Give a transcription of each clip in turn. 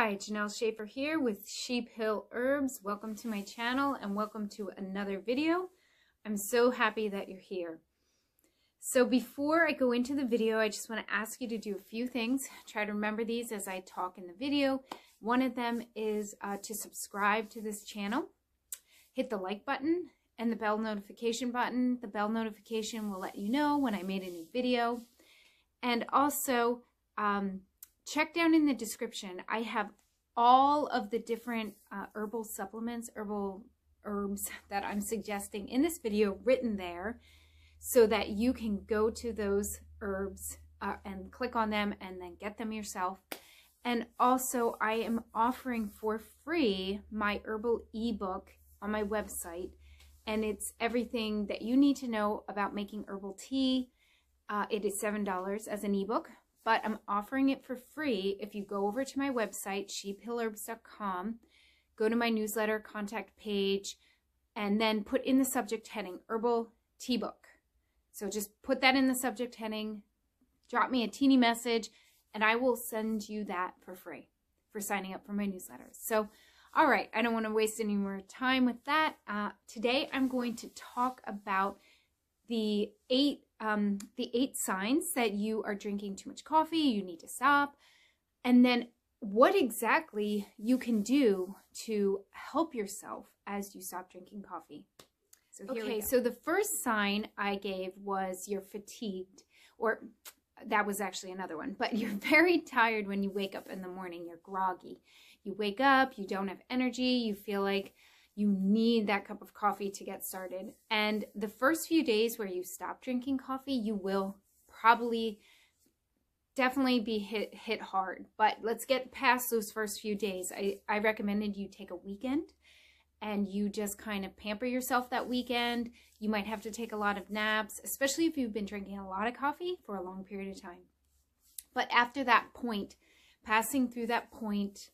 Hi, Janelle Schaefer here with Sheep Hill Herbs. Welcome to my channel and welcome to another video. I'm so happy that you're here. So before I go into the video, I just want to ask you to do a few things. Try to remember these as I talk in the video. One of them is to subscribe to this channel. Hit the like button and the bell notification button. The bell notification will let you know when I made a new video. And also, check down in the description. I have all of the different herbal supplements, herbal herbs that I'm suggesting in this video written there so that you can go to those herbs and click on them and then get them yourself. And also I am offering for free my herbal ebook on my website, and it's everything that you need to know about making herbal tea. It is $7 as an ebook. But I'm offering it for free if you go over to my website, sheephillherbs.com, go to my newsletter contact page, and then put in the subject heading, Herbal Tea Book. So just put that in the subject heading, drop me a teeny message, and I will send you that for free for signing up for my newsletter. So, all right, I don't want to waste any more time with that. Today I'm going to talk about the eight signs that you are drinking too much coffee, you need to stop, and then what exactly you can do to help yourself as you stop drinking coffee. So here we go. So the first sign I gave was you're fatigued, or that was actually another one, but you're very tired when you wake up in the morning, you're groggy. You wake up, you don't have energy, you feel like you need that cup of coffee to get started. And the first few days where you stop drinking coffee, you will probably definitely be hit hard. But let's get past those first few days. I recommended you take a weekend and you just kind of pamper yourself that weekend. You might have to take a lot of naps, especially if you've been drinking a lot of coffee for a long period of time. But after that point, passing through that point,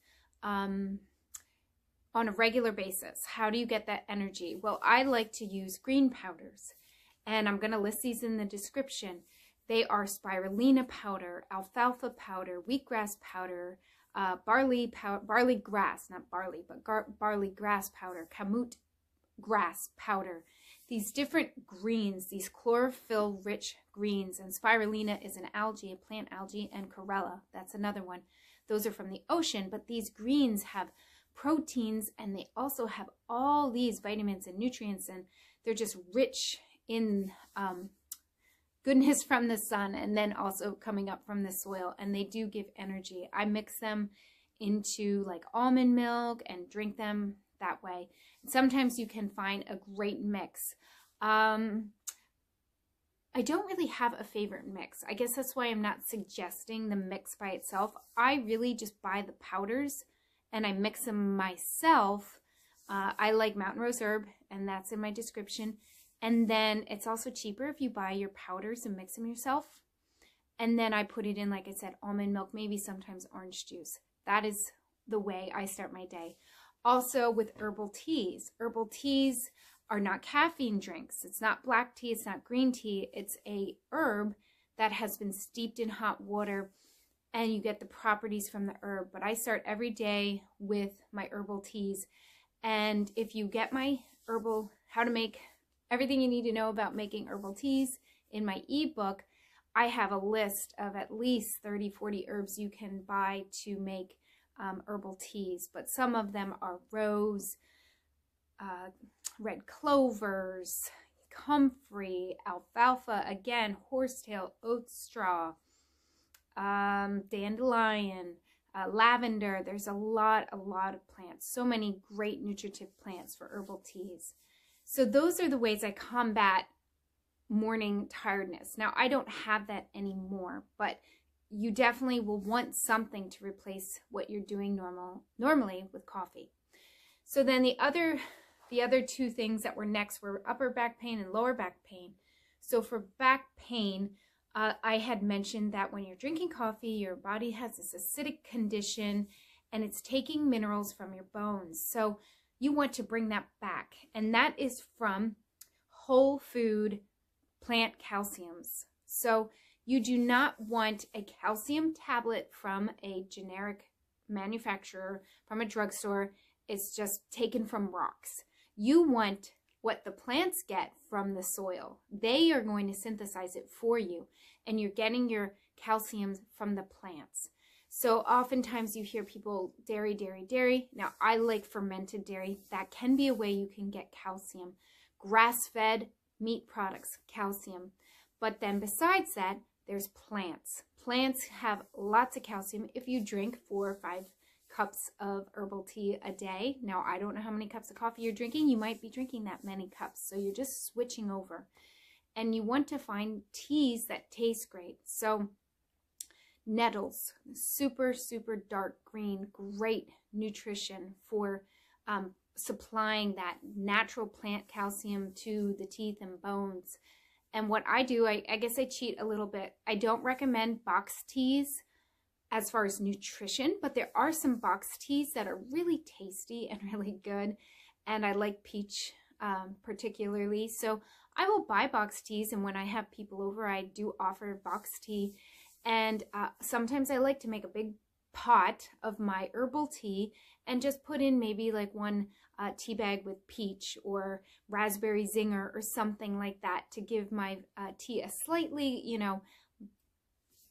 on a regular basis, how do you get that energy? Well, I like to use green powders, and I'm going to list these in the description. They are spirulina powder, alfalfa powder, wheatgrass powder, barley grass, not barley, but barley grass powder, kamut grass powder. These different greens, these chlorophyll-rich greens, and spirulina is an algae, a plant algae, and chlorella, that's another one. Those are from the ocean, but these greens have proteins, and they also have all these vitamins and nutrients, and they're just rich in goodness from the sun and then also coming up from the soil, and they do give energy. I mix them into like almond milk and drink them that way. And sometimes you can find a great mix. I don't really have a favorite mix. I guess that's why I'm not suggesting the mix by itself. I really just buy the powders and I mix them myself. I like Mountain Rose Herb, and that's in my description. And then it's also cheaper if you buy your powders and mix them yourself. And then I put it in, like I said, almond milk, maybe sometimes orange juice. That is the way I start my day. Also with herbal teas. Herbal teas are not caffeine drinks. It's not black tea, it's not green tea. It's a herb that has been steeped in hot water, and you get the properties from the herb. But I start every day with my herbal teas. And if you get my herbal, how to make everything you need to know about making herbal teas in my ebook, I have a list of at least 30, 40 herbs you can buy to make herbal teas. But some of them are rose, red clovers, comfrey, alfalfa, again, horsetail, oat straw, dandelion, lavender. There's a lot of plants, so many great nutritive plants for herbal teas. So those are the ways I combat morning tiredness. Now, I don't have that anymore, but you definitely will want something to replace what you're doing normally with coffee. So then the other two things that were next were upper back pain and lower back pain. So for back pain, I had mentioned that when you're drinking coffee, your body has this acidic condition and it's taking minerals from your bones. So you want to bring that back. And that is from whole food plant calciums. So you do not want a calcium tablet from a generic manufacturer, from a drugstore. It's just taken from rocks. You want what the plants get from the soil. They are going to synthesize it for you, and you're getting your calcium from the plants. So oftentimes you hear people, dairy, dairy, dairy. Now, I like fermented dairy. That can be a way you can get calcium. Grass-fed meat products, calcium. But then besides that, there's plants. Plants have lots of calcium if you drink 4 or 5 cups of herbal tea a day. Now, I don't know how many cups of coffee you're drinking. You might be drinking that many cups. So you're just switching over. And you want to find teas that taste great. So Nettles, super, super dark green, great nutrition for supplying that natural plant calcium to the teeth and bones. And what I do, I guess I cheat a little bit. I don't recommend box teas as far as nutrition, but there are some box teas that are really tasty and really good. And I like peach particularly. So I will buy box teas, and when I have people over, I do offer box tea. And sometimes I like to make a big pot of my herbal tea and just put in maybe like 1 tea bag with peach or raspberry zinger or something like that to give my tea a slightly, you know,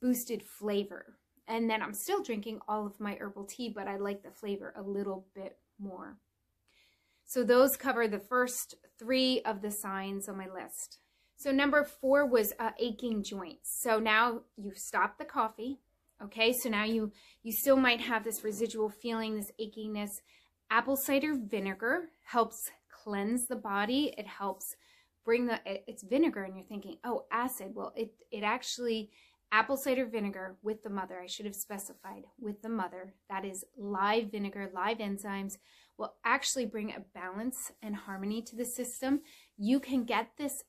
boosted flavor. And then I'm still drinking all of my herbal tea, but I like the flavor a little bit more. So those cover the first 3 of the signs on my list. So number 4 was aching joints. So now you've stopped the coffee. Okay, so now you still might have this residual feeling, this achiness. Apple cider vinegar helps cleanse the body. It helps bring it's vinegar, and you're thinking, oh, acid. Well, it actually, apple cider vinegar with the mother, I should have specified, with the mother, that is live vinegar, live enzymes, will actually bring a balance and harmony to the system. You can get this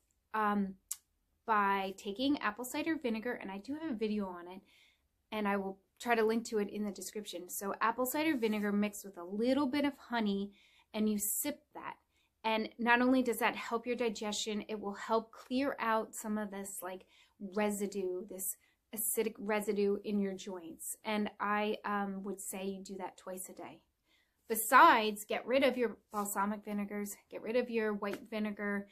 by taking apple cider vinegar, and I do have a video on it, and I will try to link to it in the description. So apple cider vinegar mixed with a little bit of honey, and you sip that. And not only does that help your digestion, it will help clear out some of this like residue, this acidic residue in your joints. And I would say you do that twice a day. Besides, get rid of your balsamic vinegars, get rid of your white vinegar.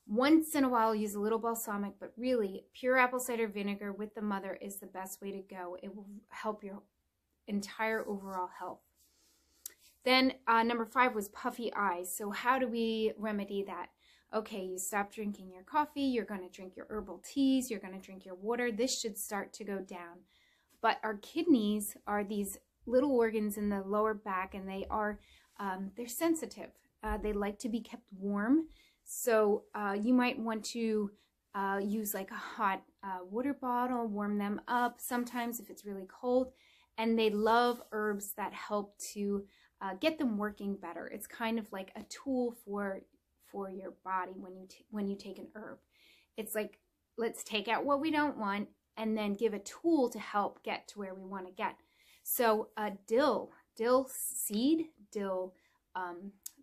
Once in a while, use a little balsamic, but really, pure apple cider vinegar with the mother is the best way to go. It will help your entire overall health. Then number 5 was puffy eyes. So how do we remedy that? Okay, you stop drinking your coffee, you're going to drink your herbal teas, you're going to drink your water. This should start to go down. But our kidneys are these little organs in the lower back, and they are, they're sensitive. They like to be kept warm. So you might want to use like a hot water bottle, warm them up sometimes if it's really cold. And they love herbs that help to get them working better. It's kind of like a tool for your body when you take an herb. It's like, let's take out what we don't want and then give a tool to help get to where we want to get. So dill seed, dill,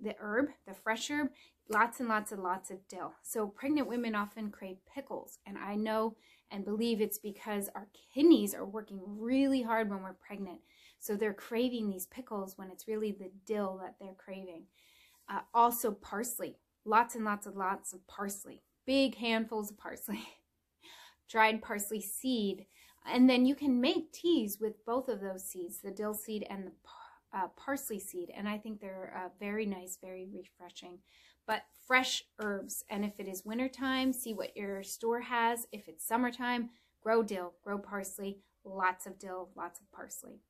the herb, the fresh herb, lots and lots and lots of dill. So pregnant women often crave pickles, and I know and believe it's because our kidneys are working really hard when we're pregnant. So they're craving these pickles when it's really the dill that they're craving. Also parsley, lots and lots and lots of parsley, big handfuls of parsley, dried parsley seed. And then you can make teas with both of those seeds, the dill seed and the parsley seed. And I think they're very nice, very refreshing. But fresh herbs, and if it is wintertime, see what your store has. If it's summertime, grow dill, grow parsley, lots of dill, lots of parsley.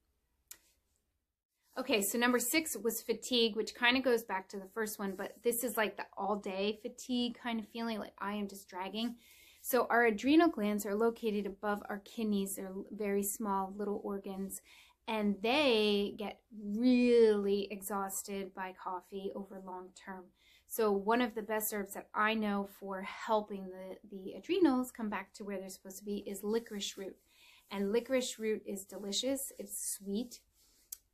Okay, so number 6 was fatigue, which kind of goes back to the first one, but this is like the all-day fatigue kind of feeling, like I am just dragging. So our adrenal glands are located above our kidneys. They're very small little organs, and they get really exhausted by coffee over long term. So one of the best herbs that I know for helping the adrenals come back to where they're supposed to be is licorice root. And licorice root is delicious. It's sweet.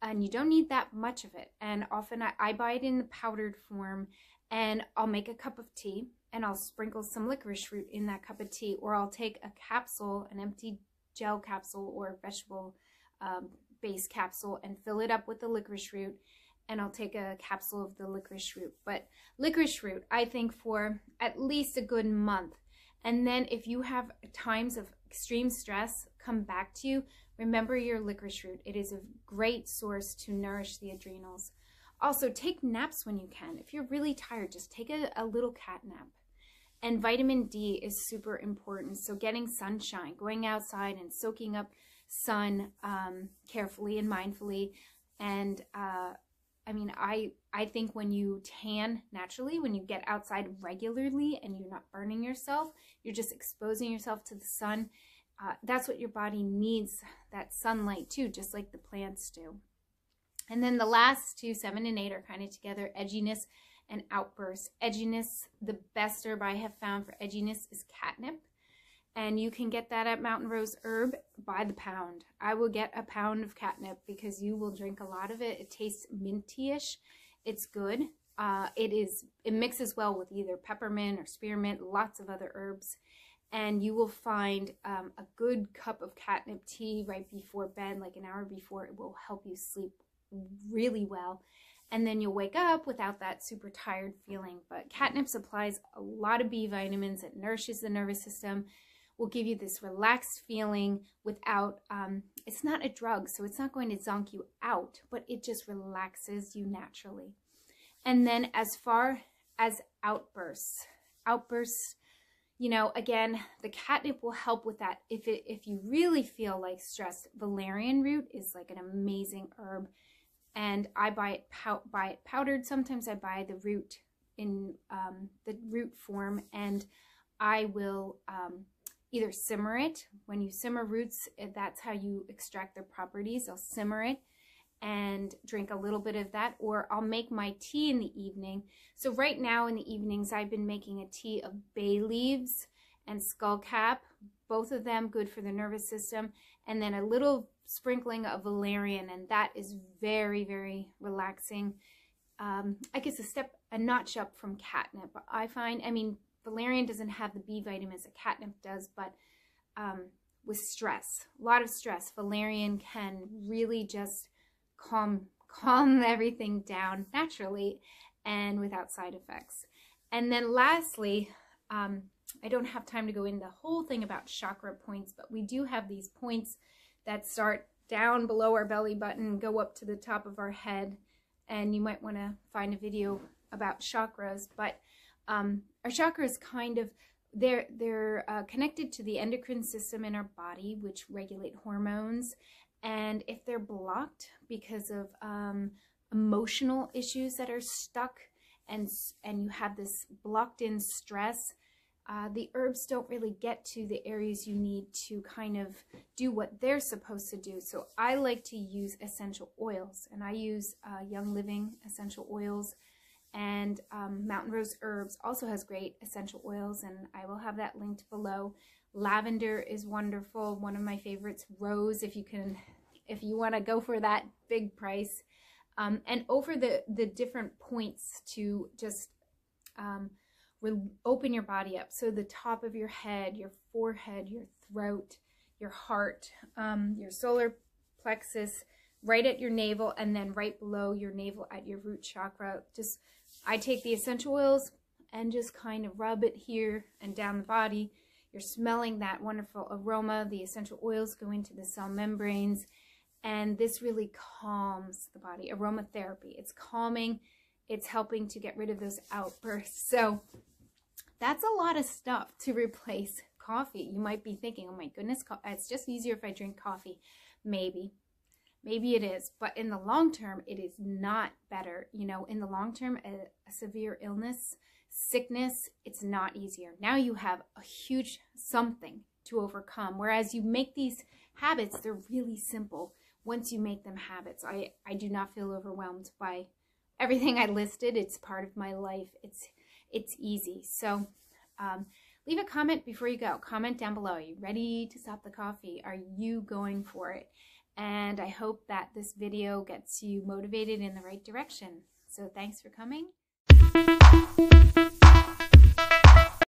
And you don't need that much of it. And often I buy it in the powdered form, and I'll make a cup of tea and I'll sprinkle some licorice root in that cup of tea, or I'll take a capsule, an empty gel capsule or vegetable base capsule and fill it up with the licorice root, and I'll take a capsule of the licorice root. But licorice root, I think, for at least a good month. And then if you have times of extreme stress come back to you, remember your licorice root. It is a great source to nourish the adrenals. Also, take naps when you can. If you're really tired, just take a little cat nap. And vitamin D is super important. So getting sunshine, going outside and soaking up sun carefully and mindfully. And I mean, I think when you tan naturally, when you get outside regularly and you're not burning yourself, you're just exposing yourself to the sun. That's what your body needs, that sunlight too, just like the plants do. And then the last two, 7 and 8, are kind of together, edginess and outbursts. Edginess, the best herb I have found for edginess is catnip. And you can get that at Mountain Rose Herb by the pound. I will get a pound of catnip because you will drink a lot of it. It tastes minty-ish. It's good. It mixes well with either peppermint or spearmint, lots of other herbs. And you will find a good cup of catnip tea right before bed, like an hour before. It will help you sleep really well. And then you'll wake up without that super tired feeling. But catnip supplies a lot of B vitamins. It nourishes the nervous system. Will give you this relaxed feeling without, it's not a drug, so it's not going to zonk you out, but it just relaxes you naturally. And then as far as outbursts, you know, again, the catnip will help with that. If you really feel like stressed, Valerian root is like an amazing herb, and I buy it powdered. Sometimes I buy the root in the root form, and I will either simmer it. When you simmer roots, that's how you extract their properties. I'll simmer it and drink a little bit of that, or I'll make my tea in the evening. So right now in the evenings, I've been making a tea of bay leaves and skullcap, both of them good for the nervous system, and then a little sprinkling of valerian, and that is very, very relaxing. I guess a notch up from catnip. I find, I mean, valerian doesn't have the B vitamins that catnip does, but with stress, a lot of stress, valerian can really just calm everything down naturally and without side effects. And then lastly, I don't have time to go into the whole thing about chakra points, but we do have these points that start down below our belly button, go up to the top of our head, and you might want to find a video about chakras. But our chakras kind of, they're connected to the endocrine system in our body, which regulate hormones. And if they're blocked because of emotional issues that are stuck, and you have this blocked in stress, the herbs don't really get to the areas you need to kind of do what they're supposed to do. So I like to use essential oils, and I use Young Living essential oils, and Mountain Rose Herbs also has great essential oils, and I will have that linked below. Lavender is wonderful, one of my favorites. Rose, if you want to go for that big price. And over the different points to just open your body up. So the top of your head, your forehead, your throat, your heart, your solar plexus, right at your navel, and then right below your navel at your root chakra. Just, I take the essential oils and just kind of rub it here and down the body. You're smelling that wonderful aroma. The essential oils go into the cell membranes, and this really calms the body. Aromatherapy, it's calming. It's helping to get rid of those outbursts. So that's a lot of stuff to replace coffee. You might be thinking, oh my goodness, it's just easier if I drink coffee. Maybe it is, but in the long term, it is not better. You know, in the long term, a severe illness, sickness, it's not easier. Now you have a huge something to overcome. Whereas you make these habits, they're really simple. Once you make them habits, I do not feel overwhelmed by everything I listed. It's part of my life. It's easy. So leave a comment before you go. Comment down below. Are you ready to stop the coffee? Are you going for it? And I hope that this video gets you motivated in the right direction. So thanks for coming.